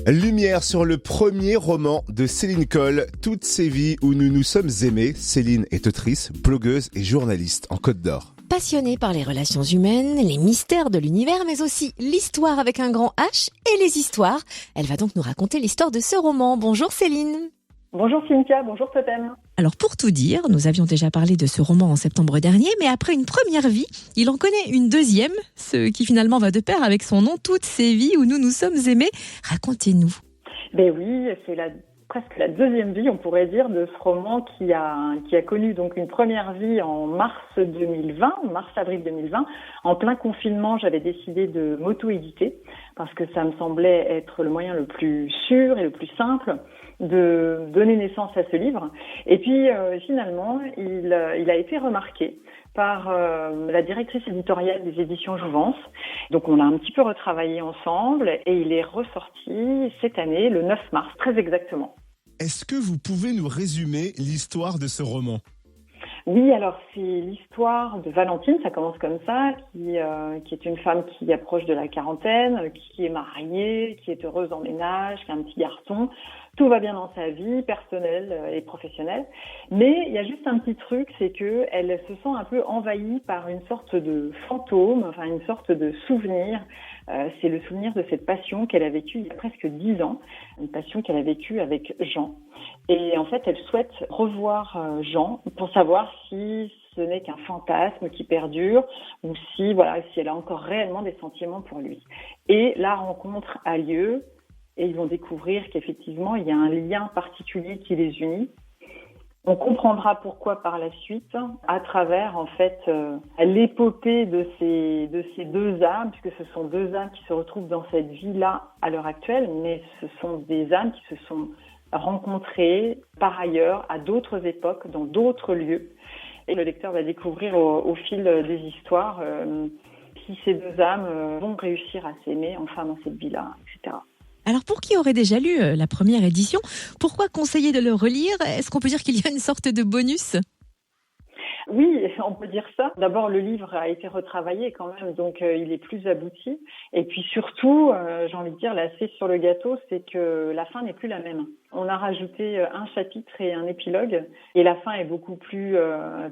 Lumière sur le premier roman de Céline Coll, Toutes ces vies où nous nous sommes aimés. Céline est autrice, blogueuse et journaliste en Côte d'Or. Passionnée par les relations humaines, les mystères de l'univers, mais aussi l'histoire avec un grand H et les histoires. Elle va donc nous raconter l'histoire de ce roman. Bonjour Céline. Bonjour Cynthia, bonjour Totem. Alors pour tout dire, nous avions déjà parlé de ce roman en septembre dernier, mais après une première vie, il en connaît une deuxième, ce qui finalement va de pair avec son nom, Toutes ces vies où nous nous sommes aimés. Racontez-nous. Ben oui, c'est presque la deuxième vie, on pourrait dire, de ce roman qui a connu donc une première vie en mars-avril 2020. En plein confinement, j'avais décidé de m'auto-éditer parce que ça me semblait être le moyen le plus sûr et le plus simple de donner naissance à ce livre. Et puis finalement, il a été remarqué par la directrice éditoriale des éditions Jouvence. Donc on l'a un petit peu retravaillé ensemble et il est ressorti cette année, le 9 mars, très exactement. Est-ce que vous pouvez nous résumer l'histoire de ce roman ? Oui, alors c'est l'histoire de Valentine, ça commence comme ça, qui est une femme qui approche de la quarantaine, qui est mariée, qui est heureuse en ménage, qui a un petit garçon. Tout va bien dans sa vie, personnelle et professionnelle. Mais il y a juste un petit truc, c'est que elle se sent un peu envahie par une sorte de fantôme, enfin une sorte de souvenir. C'est le souvenir de cette passion qu'elle a vécue il y a presque 10 ans, une passion qu'elle a vécue avec Jean. Et en fait, elle souhaite revoir Jean pour savoir si ce n'est qu'un fantasme qui perdure ou si elle a encore réellement des sentiments pour lui. Et la rencontre a lieu. Et ils vont découvrir qu'effectivement, il y a un lien particulier qui les unit. On comprendra pourquoi par la suite, à travers en fait l'épopée de ces deux âmes, puisque ce sont deux âmes qui se retrouvent dans cette vie-là à l'heure actuelle, mais ce sont des âmes qui se sont rencontrées par ailleurs à d'autres époques, dans d'autres lieux. Et le lecteur va découvrir au fil des histoires si ces deux âmes vont réussir à s'aimer enfin dans cette vie-là, etc. Alors pour qui aurait déjà lu la première édition, pourquoi conseiller de le relire ? Est-ce qu'on peut dire qu'il y a une sorte de bonus ? Oui, on peut dire ça. D'abord, le livre a été retravaillé quand même, donc il est plus abouti. Et puis surtout, j'ai envie de dire, la cerise sur le gâteau, c'est que la fin n'est plus la même. On a rajouté un chapitre et un épilogue, et la fin est beaucoup plus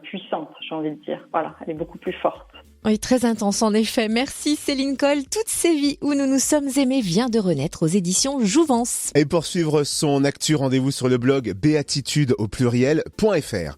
puissante, j'ai envie de dire. Voilà, elle est beaucoup plus forte. Oui, très intense en effet. Merci Céline Coll. Toutes ces vies où nous nous sommes aimés vient de renaître aux éditions Jouvence. Et pour suivre son actu, rendez-vous sur le blog béatitude.fr.